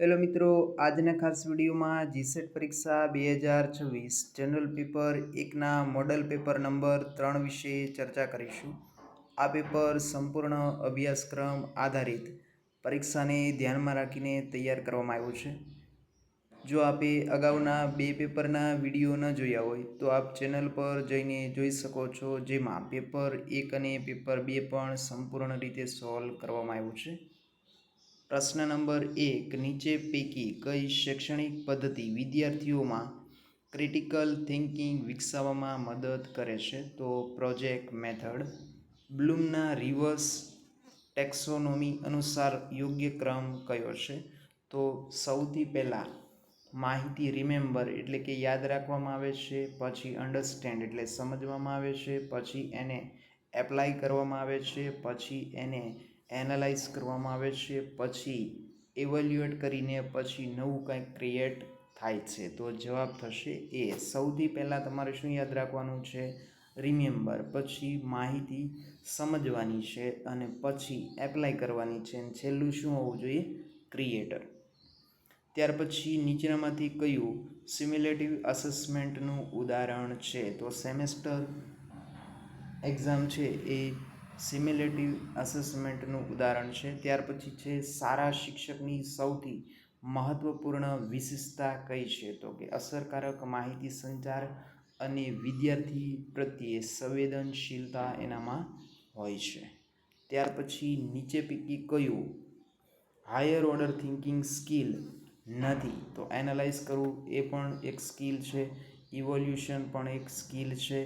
Hello મિત્રો, આજના ખાસ વિડીયોમાં જીસેટ પરીક્ષા 2026 જનરલ પેપર 1ના મોડલ પેપર નંબર 3 વિશે ચર્ચા કરીશું. આ પેપર સંપૂર્ણ અભ્યાસક્રમ આધારિત પરીક્ષાને ધ્યાનમાં રાખીને તૈયાર કરવામાં આવ્યું છે. જો આપે અગાઉના 2 પેપરના વિડીયો ન જોયા હોય તો આપ ચેનલ પર જઈને જોઈ શકો છો, જેમાં પેપર 1 અને પેપર 2 પણ સંપૂર્ણ રીતે સોલ્વ કરવામાં આવ્યું છે. પ્રશ્ન નંબર 1, નીચે પૈકી કઈ શૈક્ષણિક પદ્ધતિ વિદ્યાર્થીઓમાં ક્રિટિકલ થિંકિંગ વિકસાવવામાં મદદ કરે છે? તો પ્રોજેક્ટ મેથડ. બ્લૂમના રિવર્સ ટેક્સોનોમી અનુસાર યોગ્ય ક્રમ કયો છે? તો સૌથી પહેલાં માહિતી રિમેમ્બર એટલે કે યાદ રાખવામાં આવે છે, પછી અન્ડરસ્ટેન્ડ એટલે સમજવામાં આવે છે, પછી એને એપ્લાય કરવામાં આવે છે, પછી એને એનાલાઇઝ કરવામાં આવે છે, પછી ઇવેલ્યુએટ કરીને પછી નવું કંઈક ક્રિએટ થાય છે. તો જવાબ થશે એ. સૌથી પહેલાં તમારે શું યાદ રાખવાનું છે? રિમેમ્બર. પછી માહિતી સમજવાની છે અને પછી એપ્લાય કરવાની છે, અને છેલ્લું શું હોવું જોઈએ? ક્રિએટર. ત્યાર પછી નીચેનામાંથી કયું સિમ્યુલેટિવ અસેસમેન્ટનું ઉદાહરણ છે? તો સેમેસ્ટર એક્ઝામ છે એ સિમ્યુલેટિવ અસેસમેન્ટનું ઉદાહરણ છે. ત્યાર પછી છે સારા શિક્ષકની સૌથી મહત્વપૂર્ણ વિશેષતા કઈ છે? તો કે અસરકારક માહિતી સંચાર અને વિદ્યાર્થી પ્રત્યે સંવેદનશીલતા એનામાં હોય છે. ત્યાર પછી નીચે પૈકી કયું હાયર ઓર્ડર થિંકિંગ સ્કિલ નથી? તો એનાલાઇઝ કરવું એ પણ એક સ્કિલ છે, ઇવોલ્યુશન પણ એક સ્કિલ છે,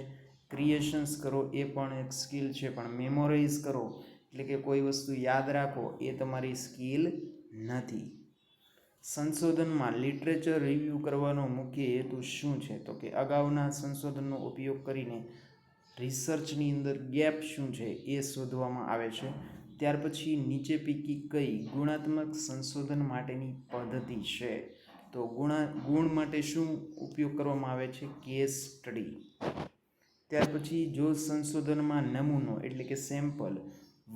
ક્રિએશન્સ કરો એ પણ એક સ્કિલ છે, પણ મેમોરાઇઝ કરો એટલે કે કોઈ વસ્તુ યાદ રાખો એ તમારી સ્કિલ નથી. સંશોધનમાં લિટરેચર રિવ્યૂ કરવાનો મુખ્ય હેતુ શું છે? તો કે અગાઉના સંશોધનનો ઉપયોગ કરીને રિસર્ચની અંદર ગેપ શું છે એ શોધવામાં આવે છે. ત્યાર પછી નીચે પૈકી કઈ ગુણાત્મક સંશોધન માટેની પદ્ધતિ છે? તો ગુણ માટે શું ઉપયોગ કરવામાં આવે છે? Case study. ત્યાર પછી જો સંશોધનમાં નમૂનો એટલે કે સેમ્પલ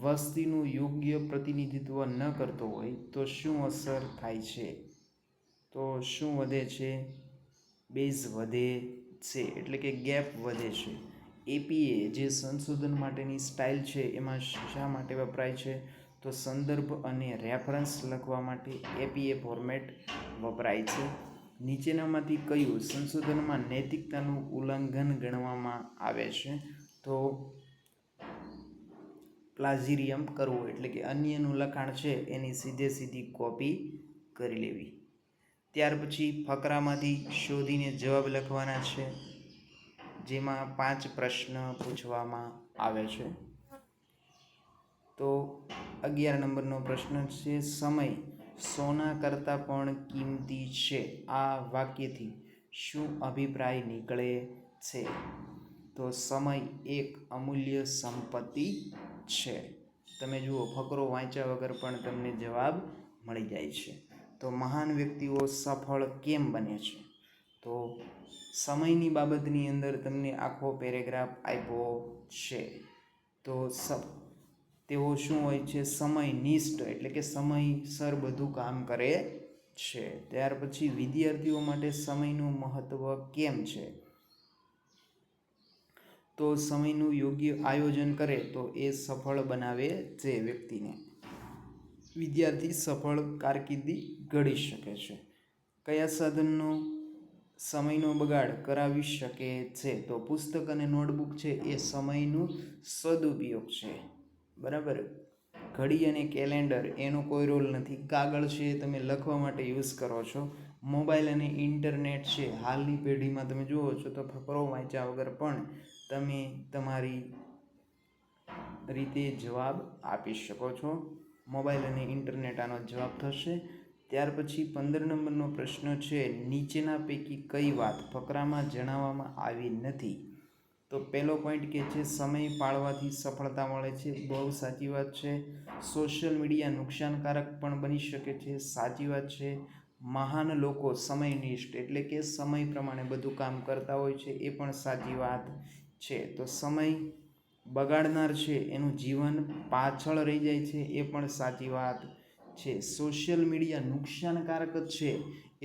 વસ્તીનું યોગ્ય પ્રતિનિધિત્વ ન કરતો હોય તો શું અસર થાય છે? તો શું વધે છે? બેઝ વધે છે એટલે કે ગેપ વધે છે. એપીએ જે સંશોધન માટેની સ્ટાઇલ છે એમાં શા માટે વપરાય છે? તો સંદર્ભ અને રેફરન્સ લખવા માટે એપીએ ફોર્મેટ વપરાય છે. નીચેનામાંથી કયું સંશોધનમાં નૈતિકતાનું ઉલ્લંઘન ગણવામાં આવે છે? તો પ્લાઝિરિયમ કરવું એટલે કે અન્યનું લખાણ છે એની સીધી કોપી કરી લેવી. ત્યાર પછી ફકરામાંથી શોધીને જવાબ લખવાના છે, જેમાં 5 પ્રશ્ન પૂછવામાં આવે છે. તો 11 નંબરનો પ્રશ્ન છે, સમય સોના કરતાં પણ કિંમતી છે. આ વાક્યથી શું અભિપ્રાય નીકળે છે? તો સમય એક અમૂલ્ય સંપત્તિ છે. તમે જુઓ ફકરો વાંચ્યા વગર પણ તમને જવાબ મળી જાય છે. તો મહાન વ્યક્તિઓ સફળ કેમ બને છે? તો સમયની બાબતની અંદર તમને આખો પેરેગ્રાફ આપ્યો છે. તો તેઓ શું હોય છે? સમયનિષ્ઠ એટલે કે સમયસર બધું કામ કરે છે. ત્યાર પછી વિદ્યાર્થીઓ માટે સમયનું મહત્ત્વ કેમ છે? તો સમયનું યોગ્ય આયોજન કરે તો એ સફળ બનાવે છે વ્યક્તિને. વિદ્યાર્થી સફળ કારકિર્દી ઘડી શકે છે. કયા સાધનનો સમયનો બગાડ કરાવી શકે છે? તો પુસ્તક અને નોટબુક છે એ સમયનું સદુપયોગ છે. બરાબર. ઘડી અને કેલેન્ડર એનો કોઈ રોલ નથી. કાગળ છે એ તમે લખવા માટે યુઝ કરો છો. મોબાઈલ અને ઇન્ટરનેટ છે હાલની પેઢીમાં તમે જુઓ છો તો ફકરો વાંચ્યા વગર પણ તમે તમારી રીતે જવાબ આપી શકો છો. મોબાઈલ અને ઇન્ટરનેટ આનો જવાબ થશે. ત્યાર પછી 15 નંબરનો પ્રશ્ન છે, નીચેના પૈકી કઈ વાત ફકરામાં જણાવવામાં આવી નથી? તો પહેલો પોઈન્ટ કે છે સમય પાળવાથી સફળતા મળે છે. બહુ સાચી વાત છે. સોશિયલ મીડિયા નુકસાનકારક પણ બની શકે છે. સાચી વાત છે. મહાન લોકો સમયનિષ્ઠ એટલે કે સમય પ્રમાણે બધું કામ કરતા હોય છે એ પણ સાચી વાત છે. તો સમય બગાડનાર છે એનું જીવન પાછળ રહી જાય છે એ પણ સાચી વાત છે સોશિયલ મીડિયા નુકસાનકારક જ છે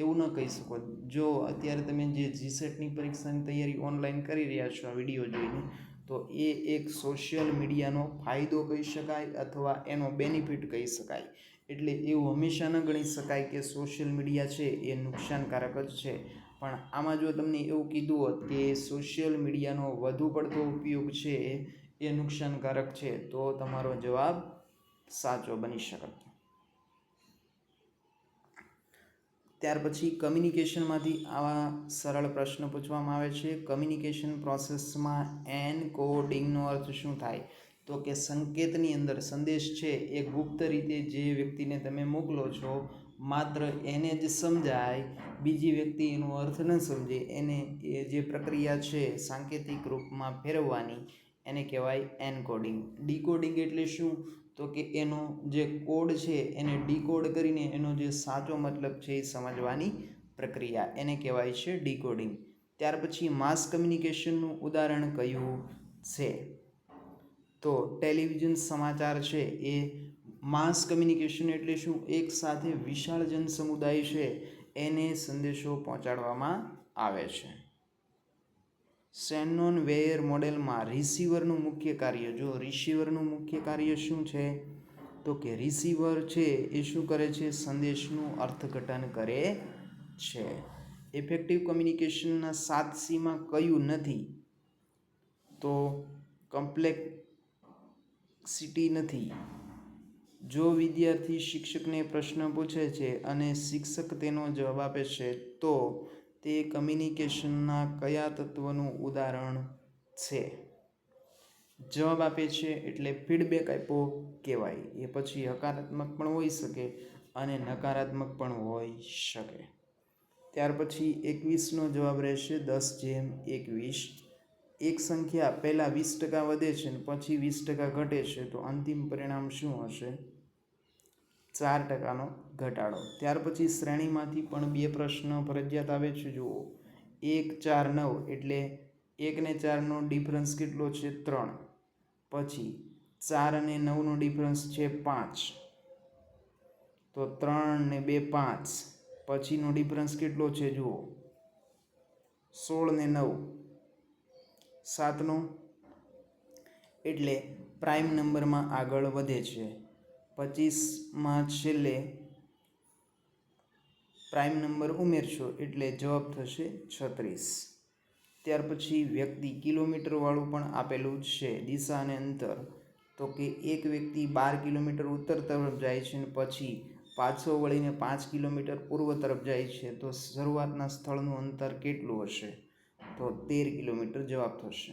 એવું ન કહી શકો. જો અત્યારે તમે જે જીસેટની પરીક્ષાની તૈયારી ઓનલાઈન કરી રહ્યા છો આ વિડીયો જોઈને, તો એ એક સોશિયલ મીડિયાનો ફાયદો કહી શકાય અથવા એનો બેનિફિટ કહી શકાય. એટલે એવું હંમેશા ન ગણી શકાય કે સોશિયલ મીડિયા છે એ નુકસાનકારક જ છે. પણ આમાં જો તમને એવું કીધું હોત કે સોશિયલ મીડિયાનો વધુ પડતો ઉપયોગ છે એ નુકસાનકારક છે, તો તમારો જવાબ સાચો બની શકત. ત્યાર પછી કમ્યુનિકેશનમાંથી આવા સરળ પ્રશ્ન પૂછવામાં આવે છે. કમ્યુનિકેશન પ્રોસેસમાં એનકોડિંગનો અર્થ શું થાય? તો કે સંકેતની અંદર સંદેશ છે એ ગુપ્ત રીતે જે વ્યક્તિને તમે મોકલો છો માત્ર એને જ સમજાય, બીજી વ્યક્તિ એનો અર્થ ન સમજે, એને એ જે પ્રક્રિયા છે સાંકેતિક રૂપમાં ફેરવવાની એને કહેવાય એનકોડિંગ. ડીકોડિંગ એટલે શું? તો કે એનો જે કોડ છે એને ડીકોડ કરીને એનો જે સાચો મતલબ છે એ સમજવાની પ્રક્રિયા એને કહેવાય છે ડીકોડિંગ. ત્યાર પછી માસ કમ્યુનિકેશનનું ઉદાહરણ કયું છે? તો ટેલિવિઝન સમાચાર છે એ માસ કમ્યુનિકેશન એટલે શું? એક સાથે વિશાળ જન સમુદાય છે એને સંદેશો પહોંચાડવામાં આવે છે. શેનોન વેયર મોડેલમાં રિસીવરનું મુખ્ય કાર્ય, જો રિસીવરનું મુખ્ય કાર્ય શું છે? તો કે રિસીવર છે એ શું કરે છે? સંદેશનું અર્થઘટન કરે છે. ઇફેક્ટિવ કમ્યુનિકેશનના 7Cમાં કયું નથી? તો કોમ્પ્લેક્સિટી નથી. જો વિદ્યાર્થી શિક્ષકને પ્રશ્ન પૂછે છે અને શિક્ષક તેનો જવાબ આપે છે તો તે કમ્યુનિકેશનના કયા તત્વનું ઉદાહરણ છે? જવાબ આપે છે એટલે ફીડબેક આપ્યો કહેવાય. એ પછી હકારાત્મક પણ હોઈ શકે અને નકારાત્મક પણ હોઈ શકે. ત્યાર પછી 21નો જવાબ રહેશે 10:21. એક સંખ્યા પહેલાં 20% વધે છે અને પછી 20% ઘટે છે તો અંતિમ પરિણામ શું હશે? 4%નો ઘટાડો. ત્યાર પછી શ્રેણીમાંથી પણ 2 પ્રશ્ન ફરજિયાત આવે છે. જુઓ 1, 4, 9 એટલે 1 ને 4નો ડિફરન્સ કેટલો છે? 3. પછી 4 અને 9નો ડિફરન્સ છે 5, તો 3 ને 2 5. પછીનો ડિફરન્સ કેટલો છે? જુઓ 16 ને 9 7નો, એટલે પ્રાઇમ નંબરમાં આગળ વધે છે. 25માં છેલ્લે પ્રાઇમ નંબર ઉમેરશો એટલે જવાબ થશે 36. ત્યાર પછી વ્યક્તિ કિલોમીટરવાળું પણ આપેલું છે દિશા અને અંતર. તો કે એક વ્યક્તિ 12 કિલોમીટર ઉત્તર તરફ જાય છે અને પછી પાછો વળીને 5 કિલોમીટર પૂર્વ તરફ જાય છે, તો શરૂઆતના સ્થળનું અંતર કેટલું હશે? તો 13 કિલોમીટર જવાબ થશે.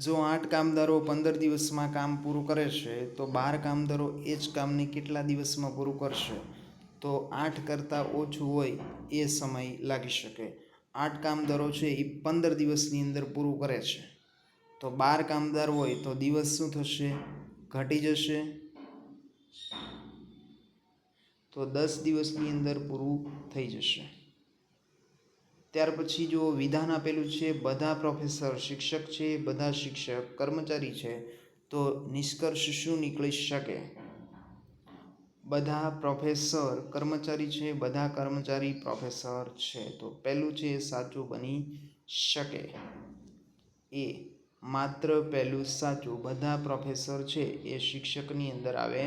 જો 8 કામદારો 15 દિવસમાં કામ પૂરું કરે છે તો 12 કામદારો એ જ કામને કેટલા દિવસમાં પૂરું કરશે? તો 8 કરતાં ઓછું હોય એ સમય લાગી શકે. 8 કામદારો છે એ 15 દિવસની અંદર પૂરું કરે છે, તો 12 કામદાર હોય તો દિવસ શું થશે? ઘટી જશે, તો 10 દિવસની અંદર પૂરું થઈ જશે. ત્યાર પછી જો વિધાન આપેલું છે બધા પ્રોફેસર શિક્ષક છે, બધા શિક્ષક કર્મચારી છે, તો નિષ્કર્ષ શું નીકળી શકે? બધા પ્રોફેસર કર્મચારી છે, બધા કર્મચારી પ્રોફેસર છે. તો પહેલું છે એ સાચું બની શકે. એ માત્ર પહેલું સાચું, બધા પ્રોફેસર છે એ શિક્ષકની અંદર આવે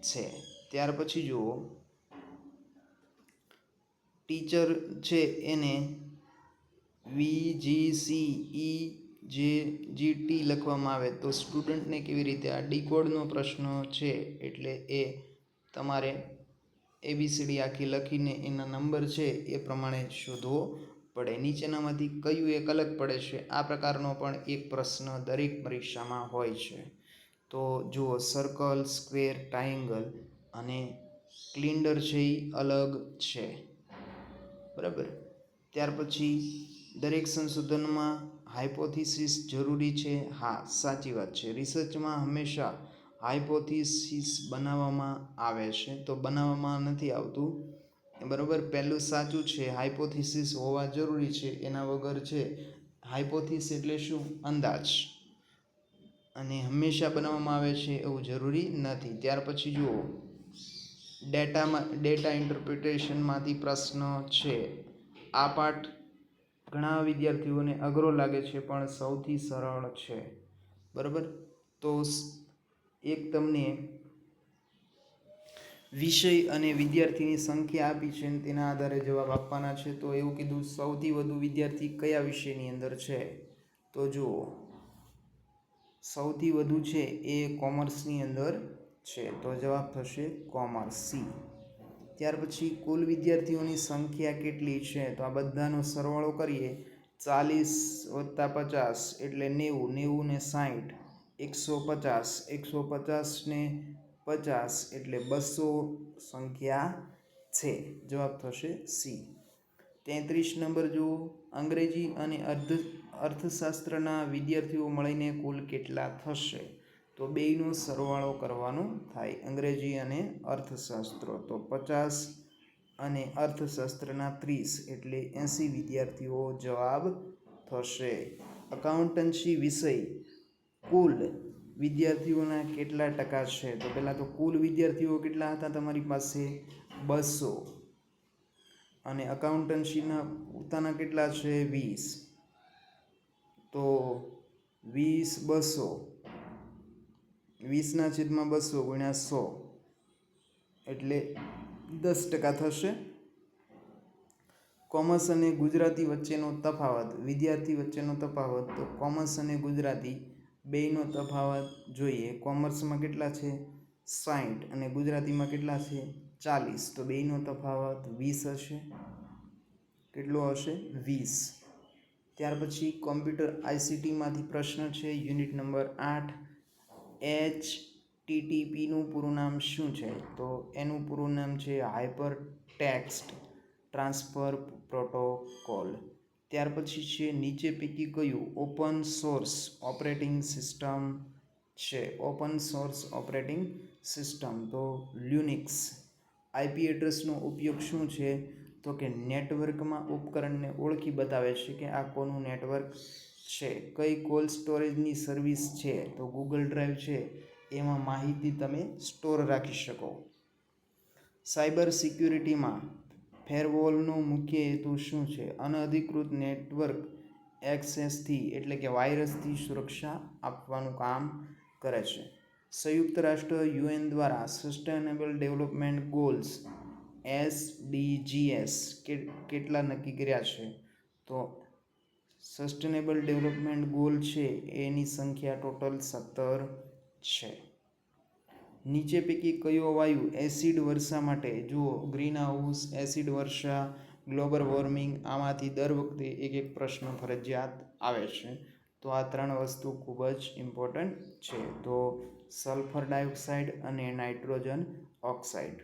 છે. ત્યાર પછી જુઓ ટીચર છે એને VGCEJGT લખવામાં આવે તો સ્ટુડન્ટને કેવી રીતે? આ ડીકોડનો પ્રશ્ન છે એટલે એ તમારે ABCD આખી લખીને એના નંબર છે એ પ્રમાણે શોધવો પડે. નીચેનામાંથી કયું એક અલગ પડે છે? આ પ્રકારનો પણ એક પ્રશ્ન દરેક પરીક્ષામાં હોય છે. તો જુઓ સર્કલ, સ્ક્વેર, ટ્રાયેંગલ અને સિલિન્ડર છે એ અલગ છે, બરાબર. ત્યાર પછી દરેક સંશોધનમાં હાઇપોથિસિસ જરૂરી છે? હા, સાચી વાત છે. રિસર્ચમાં હંમેશા હાઇપોથિસિસ બનાવવામાં આવે છે, તો બનાવવામાં નથી આવતું, બરાબર. પહેલું સાચું છે, હાઇપોથિસિસ હોવા જરૂરી છે, એના વગર છે. હાઇપોથિસ એટલે શું? અંદાજ. અને હંમેશા બનાવવામાં આવે છે એવું જરૂરી નથી. ત્યાર પછી જુઓ, ડેટા ઇન્ટરપ્રિટેશનમાંથી પ્રશ્ન છે. આ પાઠ ઘણા વિદ્યાર્થીઓને અઘરો લાગે છે પણ સૌથી સરળ છે. બરાબર, તો એક તમને વિષય અને વિદ્યાર્થીની સંખ્યા આપી છે અને તેના આધારે જવાબ આપવાના છે. તો એવું કીધું, સૌથી વધુ વિદ્યાર્થી કયા વિષયની અંદર છે? તો જુઓ, સૌથી વધુ છે એ કોમર્સની અંદર છે, તો જવાબ થશે કોમર્સ, સી. ત્યાર પછી કુલ વિદ્યાર્થીઓની સંખ્યા કેટલી છે? તો આ બધાનો સરવાળો કરીએ, 40 + 50 એટલે 90, 90 ને 60, 150, 150 ને 50 એટલે 200 સંખ્યા છે. જવાબ થશે સી. 33 નંબર જુઓ, અંગ્રેજી અને અર્થશાસ્ત્રના વિદ્યાર્થીઓ મળીને કુલ કેટલા થશે? તો બેયનો સરવાળો કરવાનો થાય, અંગ્રેજી અને અર્થશાસ્ત્ર. તો 50 અને અર્થશાસ્ત્રના 30 એટલે 80 વિદ્યાર્થીઓ જવાબ થશે. એકાઉન્ટન્સી વિષય કુલ વિદ્યાર્થીઓના કેટલા ટકા છે? તો પહેલાં તો કુલ વિદ્યાર્થીઓ કેટલા હતા તમારી પાસે? 200. અને એકાઉન્ટન્સીના પોતાના કેટલા છે? 20. તો 20 200, 20/200 ગુણ્યા 100 એટલે 10% થશે. કોમર્સ અને ગુજરાતી વચ્ચેનો તફાવત, વિદ્યાર્થી વચ્ચેનો તફાવત, તો કોમર્સ અને ગુજરાતી બેયનો તફાવત જોઈએ. કોમર્સમાં કેટલા છે? 60 અને ગુજરાતીમાં કેટલા છે? 40. તો બેયનો તફાવત 20 હશે. કેટલો હશે? 20. ત્યાર પછી કોમ્પ્યુટર આઈસીટીમાંથી પ્રશ્ન છે, યુનિટ નંબર 8. HTTPનું પૂરું નામ શું છે? તો એનું પૂરું નામ છે હાઇપર ટેક્સ્ટ ટ્રાન્સફર પ્રોટોકોલ. ત્યાર પછી છે, નીચે પૈકી કયું ઓપન સોર્સ ઓપરેટિંગ સિસ્ટમ છે? ઓપન સોર્સ ઓપરેટિંગ સિસ્ટમ, તો લ્યુનિક્સ. આઈપી એડ્રેસનો ઉપયોગ શું છે? તો કે નેટવર્કમાં ઉપકરણને ઓળખી બતાવે છે કે આ કોનું નેટવર્ક છે. કઈ કોલ્ડ સ્ટોરેજની સર્વિસ છે? તો ગૂગલ ડ્રાઈવ છે, એમાં માહિતી તમે સ્ટોર રાખી શકો. સાયબર સિક્યુરિટીમાં ફેરવોલનો મુખ્ય હેતુ શું છે? અનધિકૃત નેટવર્ક એક્સેસથી એટલે કે વાયરસથી સુરક્ષા આપવાનું કામ કરે છે. સંયુક્ત રાષ્ટ્ર યુએન દ્વારા સસ્ટેનેબલ ડેવલપમેન્ટ ગોલ્સ SDGs કેટલા નક્કી કર્યા છે? તો સસ્ટેનેબલ ડેવલપમેન્ટ ગોલ છે એની સંખ્યા ટોટલ 17 છે. નીચે પૈકી કયો વાયુ એસિડ વર્ષા માટે? જુઓ, ગ્રીન હાઉસ, એસિડ વર્ષા, ગ્લોબલ વોર્મિંગ, આમાંથી દર વખતે એક પ્રશ્ન ફરજિયાત આવે છે. તો આ 3 વસ્તુ ખૂબ જ ઇમ્પોર્ટન્ટ છે. તો સલ્ફર ડાયોક્સાઇડ અને નાઇટ્રોજન ઓક્સાઇડ.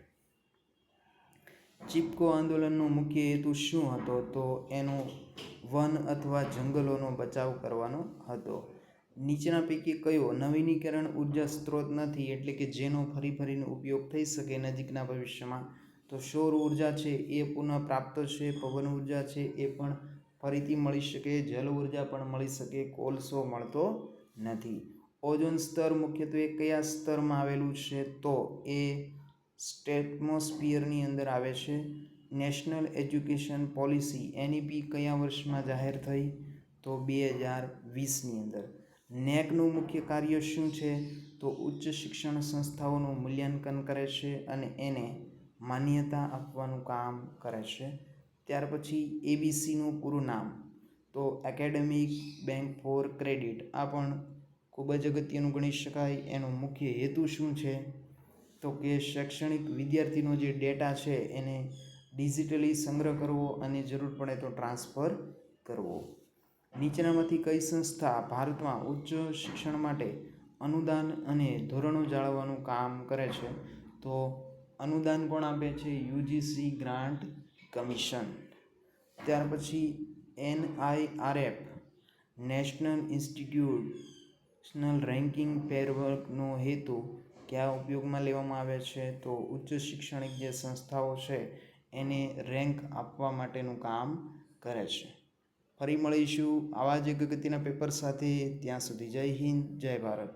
ચિપકો આંદોલનનો મુખ્ય હેતુ શું હતો? તો એનો વન અથવા જંગલોનો બચાવ કરવાનો હતો. નીચેના પૈકી કયો નવીનીકરણ ઉર્જા સ્ત્રોત નથી, એટલે કે જેનો ફરીને ઉપયોગ થઈ શકે નજીકના ભવિષ્યમાં? તો સૌર ઉર્જા છે એ પુનઃપ્રાપ્ત છે, પવન ઉર્જા છે એ પણ ફરીથી મળી શકે, જલ ઉર્જા પણ મળી શકે, કોલસો મળતો નથી. ઓઝોન સ્તર મુખ્યત્વે કયા સ્તરમાં આવેલું છે? તો એ સ્ટ્રેટોસ્ફિયરની અંદર આવે છે. નેશનલ એજ્યુકેશન પોલિસી NEP કયા વર્ષમાં જાહેર થઈ? તો 2020ની અંદર. નેકનું મુખ્ય કાર્ય શું છે? તો ઉચ્ચ શિક્ષણ સંસ્થાઓનું મૂલ્યાંકન કરે છે અને એને માન્યતા આપવાનું કામ કરે છે. ત્યાર પછી ABCનું પૂરું નામ, તો એકેડેમિક બેંક ફોર ક્રેડિટ. આ પણ ખૂબ જ અગત્યનું ગણી શકાય. એનો મુખ્ય હેતુ શું છે? તો કે શૈક્ષણિક વિદ્યાર્થીનો જે ડેટા છે એને ડિજિટલી સંગ્રહ કરવો અને જરૂર પડે તો ટ્રાન્સફર કરવો. નીચેનામાંથી કઈ સંસ્થા ભારતમાં ઉચ્ચ શિક્ષણ માટે અનુદાન અને ધોરણો જાળવવાનું કામ કરે છે? તો અનુદાન કોણ આપે છે? UGC grant commission. ત્યાર પછી NIRF નેશનલ ઇન્સ્ટિટ્યુશનલ રેન્કિંગ ફ્રેમવર્કનો હેતુ કયા ઉપયોગમાં લેવામાં આવે છે? તો ઉચ્ચ શૈક્ષણિક જે સંસ્થાઓ છે એને રેન્ક આપવા માટેનું કામ કરે છે. ફરી મળીશું આવા જ એક અગત્યના પેપર સાથે. ત્યાં સુધી જય હિન્દ, જય ભારત.